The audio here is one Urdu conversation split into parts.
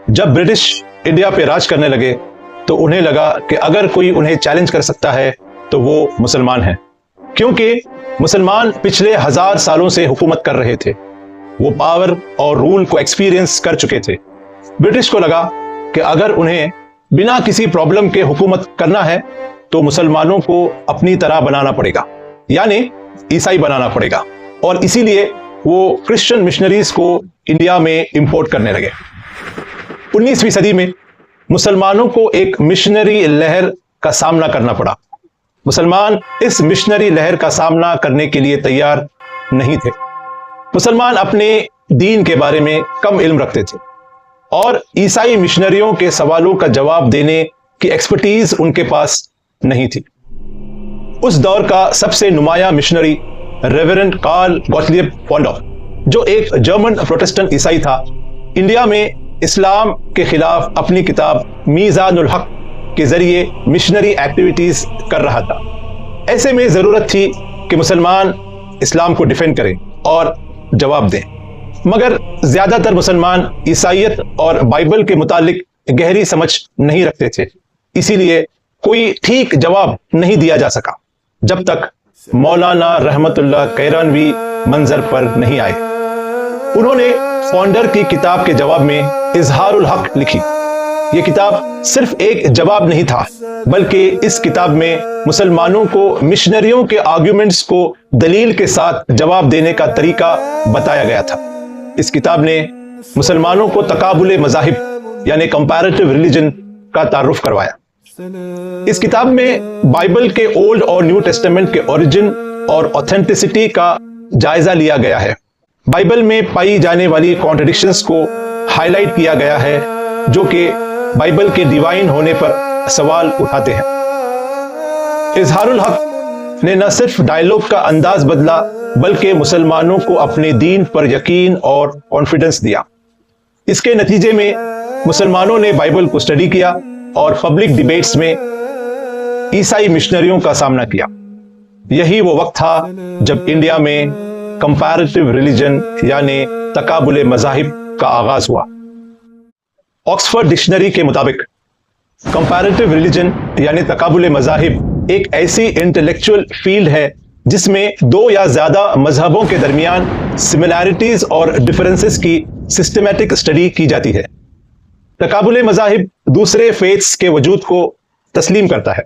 جب برٹش انڈیا پہ راج کرنے لگے تو انہیں لگا کہ اگر کوئی انہیں چیلنج کر سکتا ہے تو وہ مسلمان ہیں، کیونکہ مسلمان پچھلے 1000 سالوں سے حکومت کر رہے تھے، وہ پاور اور رول کو ایکسپیرینس کر چکے تھے۔ برٹش کو لگا کہ اگر انہیں بنا کسی پرابلم کے حکومت کرنا ہے تو مسلمانوں کو اپنی طرح بنانا پڑے گا، یعنی عیسائی بنانا پڑے گا، اور اسی لیے وہ کرسچن مشنریز کو انڈیا میں امپورٹ کرنے لگے۔ 19ویں صدی میں مسلمانوں کو ایک مشنری لہر کا سامنا کرنا پڑا۔ مسلمان اس مشنری لہر کا سامنا کرنے کے لیے تیار نہیں تھے۔ مسلمان اپنے دین کے بارے میں کم علم رکھتے تھے اور عیسائی مشنریوں کے سوالوں کا جواب دینے کی ایکسپرٹیز ان کے پاس نہیں تھی۔ اس دور کا سب سے نمایاں مشنری ریورنڈ کارل گوٹلیب پونڈر، جو ایک جرمن پروٹسٹنٹ عیسائی تھا، انڈیا میں اسلام کے خلاف اپنی کتاب میزان الحق کے ذریعے مشنری ایکٹیویٹیز کر رہا تھا۔ ایسے میں ضرورت تھی کہ مسلمان اسلام کو ڈیفینڈ کریں اور جواب دیں، مگر زیادہ تر مسلمان عیسائیت اور بائبل کے متعلق گہری سمجھ نہیں رکھتے تھے، اسی لیے کوئی ٹھیک جواب نہیں دیا جا سکا جب تک مولانا رحمت اللہ کیرانوی منظر پر نہیں آئے۔ انہوں نے فونڈر کی کتاب کے جواب میں اظہار الحق لکھی۔ یہ کتاب صرف ایک جواب نہیں تھا، بلکہ اس کتاب میں مسلمانوں کو مشنریوں کے آرگیومنٹس کو دلیل کے ساتھ جواب دینے کا طریقہ بتایا گیا تھا۔ اس کتاب نے مسلمانوں کو تقابل مذاہب یعنی کمپیریٹیو ریلیجن کا تعارف کروایا۔ اس کتاب میں بائبل کے اولڈ اور نیو ٹیسٹمنٹ کے اوریجن اور اوتھینٹسٹی کا جائزہ لیا گیا ہے۔ بائبل میں پائی جانے والی کانٹرڈکشنز کو ہائی لائٹ کیا گیا ہے جو کہ بائبل کے ڈیوائن ہونے پر سوال اٹھاتے ہیں۔ اظہار الحق نے نہ صرف ڈائیلاگ کا انداز بدلا بلکہ مسلمانوں کو اپنے دین پر یقین اور کانفیڈنس دیا۔ اس کے نتیجے میں مسلمانوں نے بائبل کو اسٹڈی کیا اور پبلک ڈیبیٹس میں عیسائی مشنریوں کا سامنا کیا۔ یہی وہ وقت تھا جب انڈیا میں کمپیریٹیو ریلیجن یعنی تقابل مذاہب کا آغاز ہوا۔ آکسفورڈ ڈکشنری کے مطابق کمپیریٹیو ریلیجن یعنی تقابل مذاہب ایک ایسی انٹلیکچوئل فیلڈ ہے جس میں دو یا زیادہ مذہبوں کے درمیان سملیرٹیز اور ڈفرنسز کی سسٹمیٹک اسٹڈی کی جاتی ہے۔ تقابل مذاہب دوسرے فیتھس کے وجود کو تسلیم کرتا ہے۔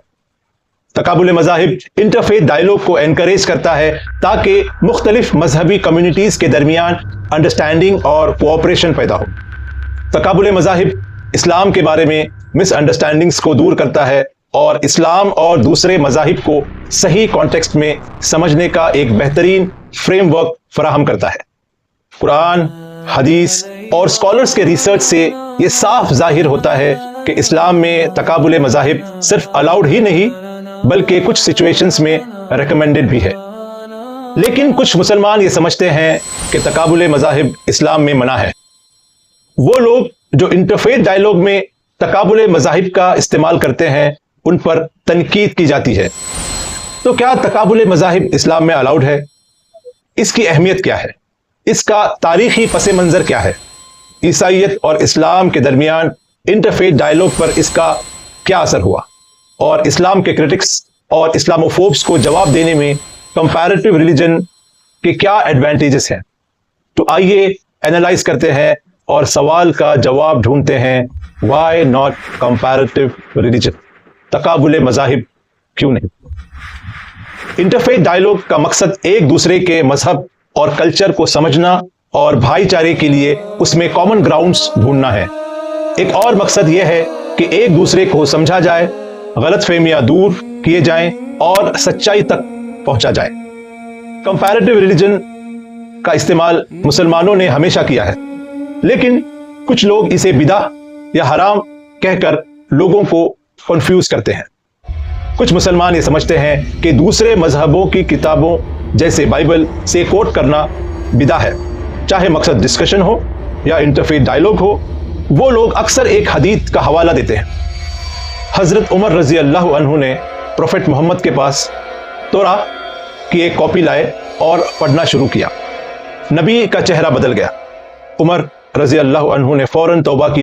تقابل مذاہب انٹرفیتھ ڈائیلاگ کو انکریج کرتا ہے تاکہ مختلف مذہبی کمیونٹیز کے درمیان انڈرسٹینڈنگ اور کوآپریشن پیدا ہو۔ تقابل مذاہب اسلام کے بارے میں مس انڈرسٹینڈنگز کو دور کرتا ہے اور اسلام اور دوسرے مذاہب کو صحیح کانٹیکسٹ میں سمجھنے کا ایک بہترین فریم ورک فراہم کرتا ہے۔ قرآن، حدیث اور اسکالرز کے ریسرچ سے یہ صاف ظاہر ہوتا ہے کہ اسلام میں تقابل مذاہب صرف الاؤڈ ہی نہیں بلکہ کچھ سچویشنز میں ریکمینڈڈ بھی ہے۔ لیکن کچھ مسلمان یہ سمجھتے ہیں کہ تقابل مذاہب اسلام میں منع ہے۔ وہ لوگ جو انٹرفیتھ ڈائیلاگ میں تقابل مذاہب کا استعمال کرتے ہیں ان پر تنقید کی جاتی ہے۔ تو کیا تقابل مذاہب اسلام میں الاؤڈ ہے؟ اس کی اہمیت کیا ہے؟ اس کا تاریخی پس منظر کیا ہے؟ عیسائیت اور اسلام کے درمیان انٹرفیتھ ڈائیلاگ پر اس کا کیا اثر ہوا؟ اور اسلام کے کرٹکس اور اسلاموفوبس کو جواب دینے میں کمپیریٹیو ریلیجن کے کیا ایڈوانٹیجز ہیں؟ تو آئیے اینالائز کرتے ہیں اور سوال کا جواب ڈھونڈتے ہیں، وائی ناٹ کمپیریٹیو ریلیجن؟ تقابل مذاہب کیوں نہیں؟ انٹرفیتھ ڈائیلاگ کا مقصد ایک دوسرے کے مذہب اور کلچر کو سمجھنا اور بھائی چارے کے لیے اس میں کامن گراؤنڈز ڈھونڈنا ہے۔ ایک اور مقصد یہ ہے کہ ایک دوسرے کو سمجھا جائے، غلط فہمیاں دور کیے جائیں اور سچائی تک پہنچا جائے۔ کمپیریٹیو ریلیجن کا استعمال مسلمانوں نے ہمیشہ کیا ہے، لیکن کچھ لوگ اسے بدعت یا حرام کہہ کر لوگوں کو کنفیوز کرتے ہیں۔ کچھ مسلمان یہ سمجھتے ہیں کہ دوسرے مذہبوں کی کتابوں جیسے بائبل سے کوٹ کرنا بدعت ہے، چاہے مقصد ڈسکشن ہو یا انٹرفیتھ ڈائیلاگ ہو۔ وہ لوگ اکثر ایک حدیث کا حوالہ دیتے ہیں۔ حضرت عمر رضی اللہ عنہ نے پروفیٹ محمد کے پاس توراہ کی ایک کاپی لائے اور پڑھنا شروع کیا۔ نبی کا چہرہ بدل گیا۔ عمر رضی اللہ عنہ نے فوراً توبہ کی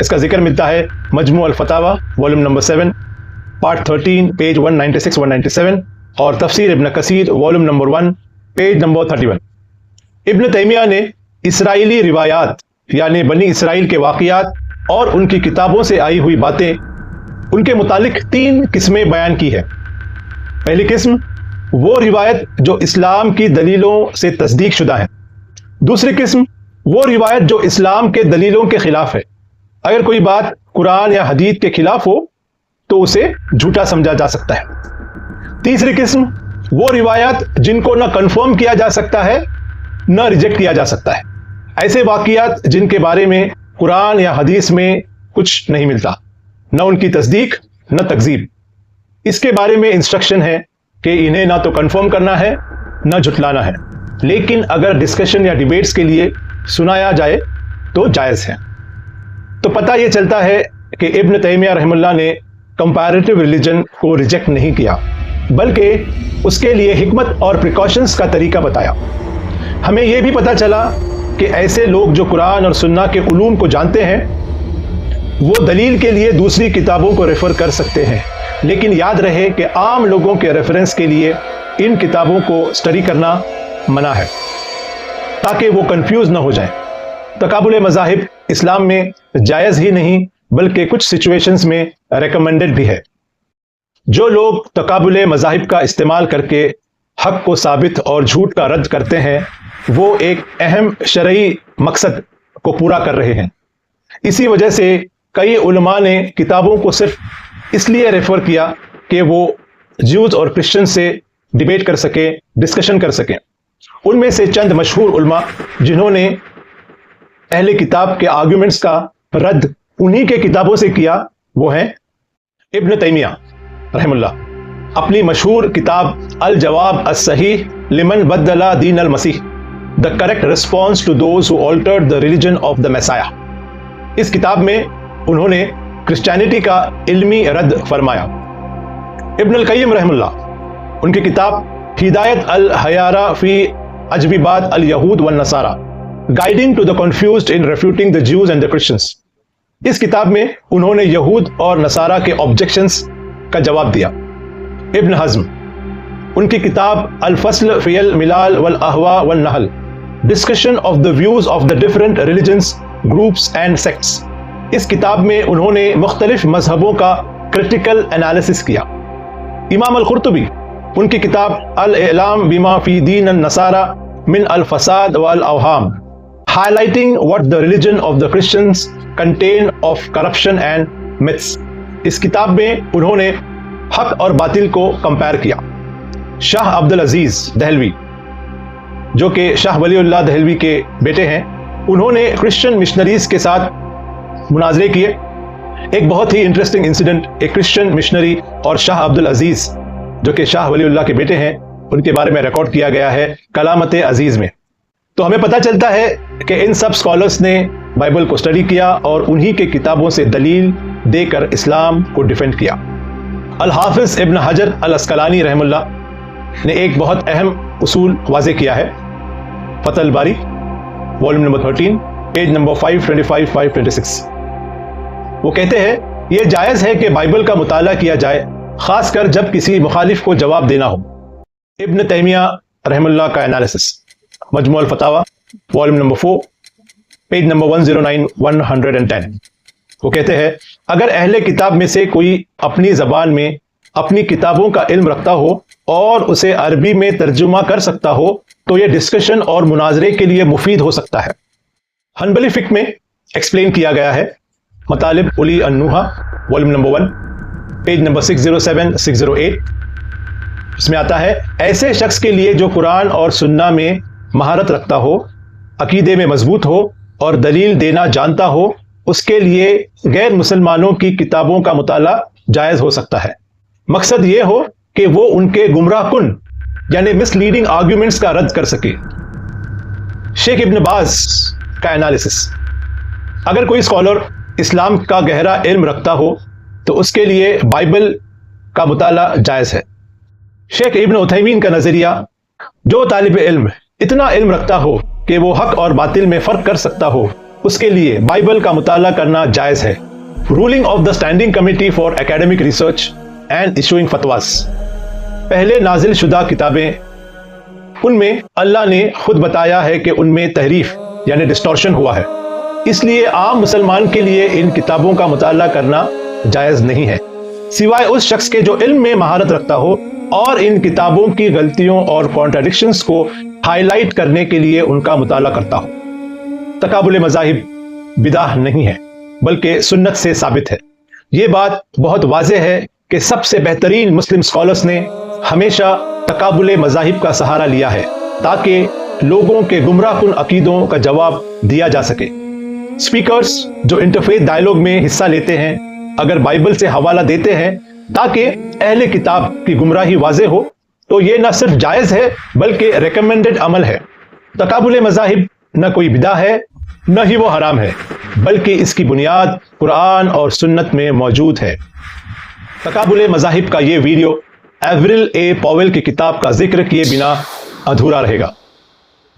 اس کا ذکر ملتا ہے مجموع الفتاوی والیوم نمبر 7 پارٹ 13 پیج 196-197 اور تفسیر ابن کثیر والیوم نمبر 1 پیج نمبر 31۔ ابن تیمیہ نے اسرائیلی روایات یعنی بنی اسرائیل کے واقعات اور ان کی کتابوں سے آئی ہوئی باتیں ان کے متعلق 3 قسمیں بیان کی ہے۔ پہلی قسم وہ روایت جو اسلام کی دلیلوں سے تصدیق شدہ ہے۔ دوسری قسم وہ روایت جو اسلام کے دلیلوں کے خلاف ہے۔ اگر کوئی بات قرآن یا حدیث کے خلاف ہو تو اسے جھوٹا سمجھا جا سکتا ہے۔ تیسری قسم وہ روایات جن کو نہ کنفرم کیا جا سکتا ہے نہ ریجیکٹ کیا جا سکتا ہے، ایسے واقعات جن کے بارے میں قرآن یا حدیث میں کچھ نہیں ملتا، نہ ان کی تصدیق نہ تکذیب۔ اس کے بارے میں انسٹرکشن ہے کہ انہیں نہ تو کنفرم کرنا ہے نہ جھٹلانا ہے، لیکن اگر ڈسکشن یا ڈیبیٹس کے لیے سنایا جائے تو جائز ہے۔ تو پتہ یہ چلتا ہے کہ ابن تیمیہ رحمہ اللہ نے کمپیریٹیو ریلیجن کو ریجیکٹ نہیں کیا، بلکہ اس کے لیے حکمت اور پریکاشنز کا طریقہ بتایا۔ ہمیں یہ بھی پتہ چلا کہ ایسے لوگ جو قرآن اور سنہ کے علوم کو جانتے ہیں وہ دلیل کے لیے دوسری کتابوں کو ریفر کر سکتے ہیں، لیکن یاد رہے کہ عام لوگوں کے ریفرنس کے لیے ان کتابوں کو اسٹڈی کرنا منع ہے تاکہ وہ کنفیوز نہ ہو جائیں۔ تقابل مذاہب اسلام میں جائز ہی نہیں بلکہ کچھ سچویشنز میں ریکمینڈڈ بھی ہے۔ جو لوگ تقابل مذاہب کا استعمال کر کے حق کو ثابت اور جھوٹ کا رد کرتے ہیں وہ ایک اہم شرعی مقصد کو پورا کر رہے ہیں۔ اسی وجہ سے کئی علماء نے کتابوں کو صرف اس لیے ریفر کیا کہ وہ جیوز اور کرسچن سے ڈیبیٹ کر سکیں، ڈسکشن کر سکیں۔ ان میں سے چند مشہور علماء جنہوں نے اہل کتاب کے آرگومنٹس کا رد انہی کے کتابوں سے کیا وہ ہیں ابن تیمیہ رحم اللہ۔ اپنی مشہور کتاب الجواب الصحیح لمن بدل دین المسیح The correct response to those who altered the religion of the Messiah، اس کتاب میں انہوں نے کرسچینٹی کا علمی رد فرمایا۔ ابن القیم رحم اللہ، ان کی کتاب ہدایت الحیارہ فی اجوبات الیہود والنصارى guiding to the confused in refuting the Jews and the Christians, اس کتاب میں انہوں نے یہود اور نصارہ کے آبجیکشنز کا جواب دیا۔ ابن حزم، ان کی کتاب الفصل فی الملال والاہواء والنحل discussion of the views of the different religions groups and sects, اس کتاب میں انہوں نے مختلف مذہبوں کا کرٹیکل انالیسس کیا۔ امام القرطبی، ان کی کتاب الاعلام بما فی دین النصارى من الفساد والاوہام highlighting what the religion of the Christians contain of corruption and myths، اس کتاب میں انہوں نے حق اور باطل کو کمپیئر کیا۔ شاہ عبد العزیز دہلوی، جو کہ شاہ ولی اللہ دہلوی کے بیٹے ہیں، انہوں نے کرسچن مشنریز کے ساتھ مناظرے کیے۔ ایک بہت ہی انٹرسٹنگ انسیڈنٹ ایک کرسچن مشنری اور شاہ عبد العزیز جو کہ شاہ ولی اللہ کے بیٹے ہیں ان کے بارے میں ریکارڈ کیا گیا ہے کلامت عزیز میں۔ تو ہمیں پتہ چلتا ہے کہ ان سب اسکالرس نے بائبل کو اسٹڈی کیا اور انہی کے کتابوں سے دلیل دے کر اسلام کو ڈیفینڈ کیا۔ الحافظ ابن حجر العسقلانی رحم اللہ نے ایک بہت اہم اصول واضح کیا ہے، فتح الباری والیوم نمبر 13 پیج نمبر 525-526۔ وہ کہتے ہیں یہ جائز ہے کہ بائبل کا مطالعہ کیا جائے، خاص کر جب کسی مخالف کو جواب دینا ہو۔ ابن تیمیہ رحم اللہ کا انالیسس، مجموع الفتاوی والیوم نمبر 4 پیج نمبر 109-110۔ وہ کہتے ہیں اگر اہل کتاب میں سے کوئی اپنی زبان میں اپنی کتابوں کا علم رکھتا ہو اور اسے عربی میں ترجمہ کر سکتا ہو تو یہ ڈسکشن اور مناظرے کے لیے مفید ہو سکتا ہے۔ حنبلی فقہ میں ایکسپلین کیا گیا ہے، مطالب اولی النوحہ والیوم نمبر 1 پیج نمبر 607-608، اس میں آتا ہے ایسے شخص کے لیے جو قرآن اور سنہ میں مہارت رکھتا ہو، عقیدے میں مضبوط ہو اور دلیل دینا جانتا ہو، اس کے لیے غیر مسلمانوں کی کتابوں کا مطالعہ جائز ہو سکتا ہے، مقصد یہ ہو کہ وہ ان کے گمراہ کن یعنی مس لیڈنگ آرگیومنٹس کا رد کر سکے۔ شیخ ابن باز کا انالیسس، اگر کوئی اسکالر اسلام کا گہرا علم رکھتا ہو تو اس کے لیے بائبل کا مطالعہ جائز ہے۔ شیخ ابن عثیمین کا نظریہ، جو طالب علم اتنا علم رکھتا ہو کہ وہ حق اور باطل میں فرق کر سکتا ہو، اس کے لیے بائبل کا مطالعہ کرنا جائز ہے. Ruling of the standing committee for academic research and issuing فتواز. پہلے نازل شدہ کتابیں، ان میں اللہ نے خود بتایا ہے کہ ان میں تحریف یعنی ڈسٹورشن ہوا ہے، اس لیے عام مسلمان کے لیے ان کتابوں کا مطالعہ کرنا جائز نہیں ہے، سوائے اس شخص کے جو علم میں مہارت رکھتا ہو اور ان کتابوں کی غلطیوں اور کانٹراڈکشنز کو ہائی لائٹ کرنے کے لیے ان کا مطالعہ کرتا ہو. تقابل مذاہب بدعہ نہیں ہے بلکہ سنت سے ثابت ہے. یہ بات بہت واضح ہے کہ سب سے بہترین مسلم اسکالرز نے ہمیشہ تقابل مذاہب کا سہارا لیا ہے تاکہ لوگوں کے گمراہ کن عقیدوں کا جواب دیا جا سکے. اسپیکرز جو انٹرفیتھ ڈائیلاگ میں حصہ لیتے ہیں اگر بائبل سے حوالہ دیتے ہیں تاکہ اہل کتاب کی گمراہی واضح ہو تو یہ نہ صرف جائز ہے بلکہ ریکمینڈڈ عمل ہے. تقابل مذاہب نہ کوئی بدعہ ہے نہ ہی وہ حرام ہے بلکہ اس کی بنیاد قرآن اور سنت میں موجود ہے. تقابل مذاہب کا یہ ویڈیو ایوریل اے پاول کی کتاب کا ذکر کیے بنا ادھورا رہے گا.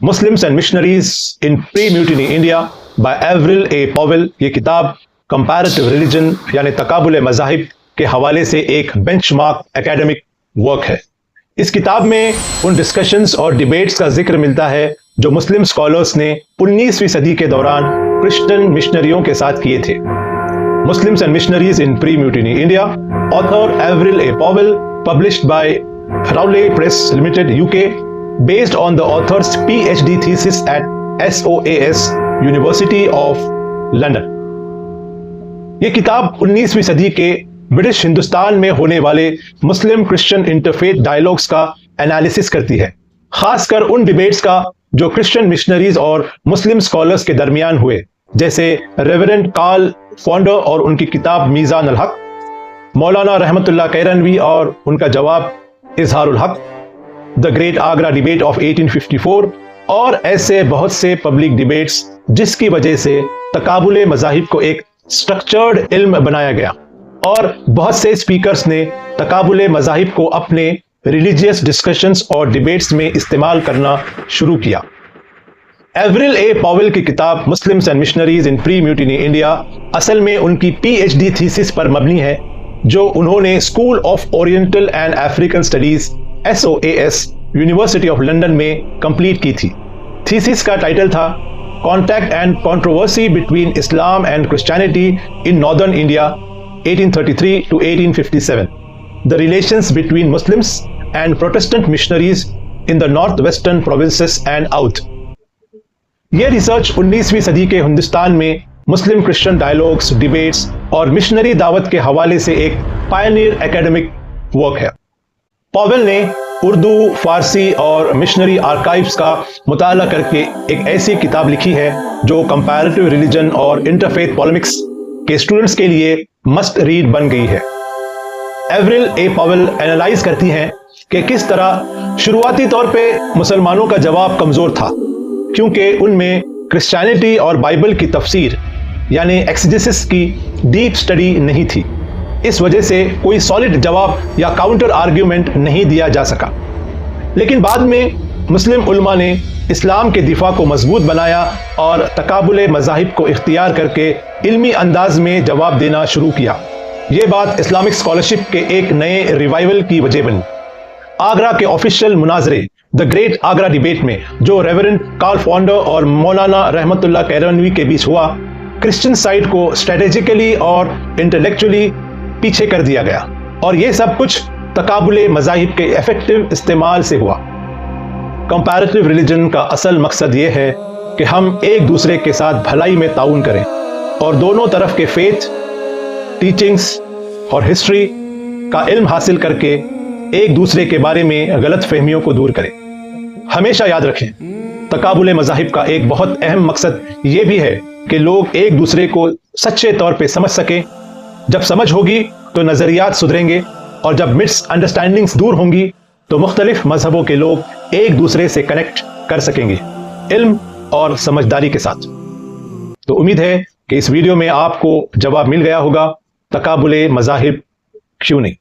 Muslims and missionaries in pre mutiny India by Averil A Powell. یہ کتاب کمپیریٹیو ریلیجن یعنی تقابل مذاہب کے حوالے سے ایک بینچ مارک اکیڈمک ورک ہے. اس کتاب میں ان ڈسکشنز اور ڈیبیٹس کا ذکر ملتا ہے جو مسلم اسکالرز نے 19ویں صدی کے دوران کرسچن مشنریوں کے ساتھ کیے تھے. Muslims and missionaries in pre mutiny India, author Averil A Powell, published by راؤلے press limited UK, based on the author's PhD thesis at SOAS University of London. یہ کتاب 19ویں صدی کے برٹش ہندوستان میں ہونے والے مسلم کرسچن انٹرفیتھ ڈائیلاگز کا انالیسس کرتی ہے، خاص کر ان ڈیبیٹس کا جو کرسچن مشنریز اور مسلم اسکالرز کے درمیان ہوئے، جیسے ریورنڈ کارل فونڈر اور ان کی کتاب میزان الحق، مولانا رحمت اللہ کیرانوی اور ان کا جواب اظہار الحق، the great Agra debate of 1854 اور ایسے بہت سے پبلک ڈیبیٹس جس کی وجہ سے تقابل مذاہب کو ایک سٹرکچرڈ علم بنایا گیا اور بہت سے اسپیکرز نے تقابل مذاہب کو اپنے ریلیجیس ڈسکشنز اور ڈیبیٹس میں استعمال کرنا شروع کیا. ایوریل اے پاول کی کتاب Muslims and missionaries in pre mutiny India اصل میں ان کی PhD تھیسس پر مبنی ہے جو انہوں نے school of oriental and African studies SOAS university of London میں کمپلیٹ کی تھی. تھیسس کا ٹائٹل تھا contact and controversy between Islam and Christianity in northern India 1833 to 1857, the relations between Muslims and Protestant missionaries in the northwestern provinces and out. یہ ریسرچ 19ویں صدی کے ہندوستان میں مسلم کرسچن ڈائیلاگز، ڈیبیٹس اور مشنری دعوت کے حوالے سے ایک پائنیئر اکیڈمک ورک ہے. پاول نے اردو، فارسی اور مشنری آرکائیوز کا مطالعہ کر کے ایک ایسی کتاب لکھی ہے جو کمپیریٹیو ریلیجن اور انٹرفیتھ پولیمکس کے اسٹوڈنٹس کے لیے مسٹ ریڈ بن گئی ہے. ایوریل اے پاول اینالائز کرتی ہیں کہ کس طرح شروعاتی طور پہ مسلمانوں کا جواب کمزور تھا کیونکہ ان میں کرسچینٹی اور بائبل کی تفسیر یعنی ایکسیجسس کی ڈیپ سٹڈی نہیں تھی. اس وجہ سے کوئی سالڈ جواب یا کاؤنٹر آرگیومنٹ نہیں دیا جا سکا. لیکن بعد میں مسلم علماء نے اسلام کے دفاع کو مضبوط بنایا اور تقابل مذاہب کو اختیار کر کے علمی انداز میں جواب دینا شروع کیا. یہ بات اسلامک اسکالرشپ کے ایک نئے ریوائول کی وجہ بنی. آگرہ کے آفیشیل مناظرے دا گریٹ آگرہ ڈیبیٹ میں جو ریورنڈ کارل فونڈر اور مولانا رحمت اللہ کیرانوی کے بیچ ہوا، کرسچن سائڈ کو اسٹریٹجیکلی اور انٹلیکچولی پیچھے کر دیا گیا اور یہ سب کچھ تقابل مذاہب کے ایفیکٹو استعمال سے ہوا. کمپیریٹیو ریلیجن کا اصل مقصد یہ ہے کہ ہم ایک دوسرے کے ساتھ بھلائی میں تعاون کریں اور دونوں طرف کے فیتھ، ٹیچنگز اور ہسٹری کا علم حاصل کر کے ایک دوسرے کے بارے میں غلط فہمیوں کو دور کریں. ہمیشہ یاد رکھیں تقابل مذاہب کا ایک بہت اہم مقصد یہ بھی ہے کہ لوگ ایک دوسرے کو سچے طور پہ سمجھ سکیں. جب سمجھ ہوگی تو نظریات سدھریں گے اور جب مس انڈرسٹینڈنگز دور ہوں گی تو مختلف مذہبوں کے لوگ ایک دوسرے سے کنیکٹ کر سکیں گے علم اور سمجھداری کے ساتھ. تو امید ہے کہ اس ویڈیو میں آپ کو جواب مل گیا ہوگا تقابل مذاہب کیوں نہیں.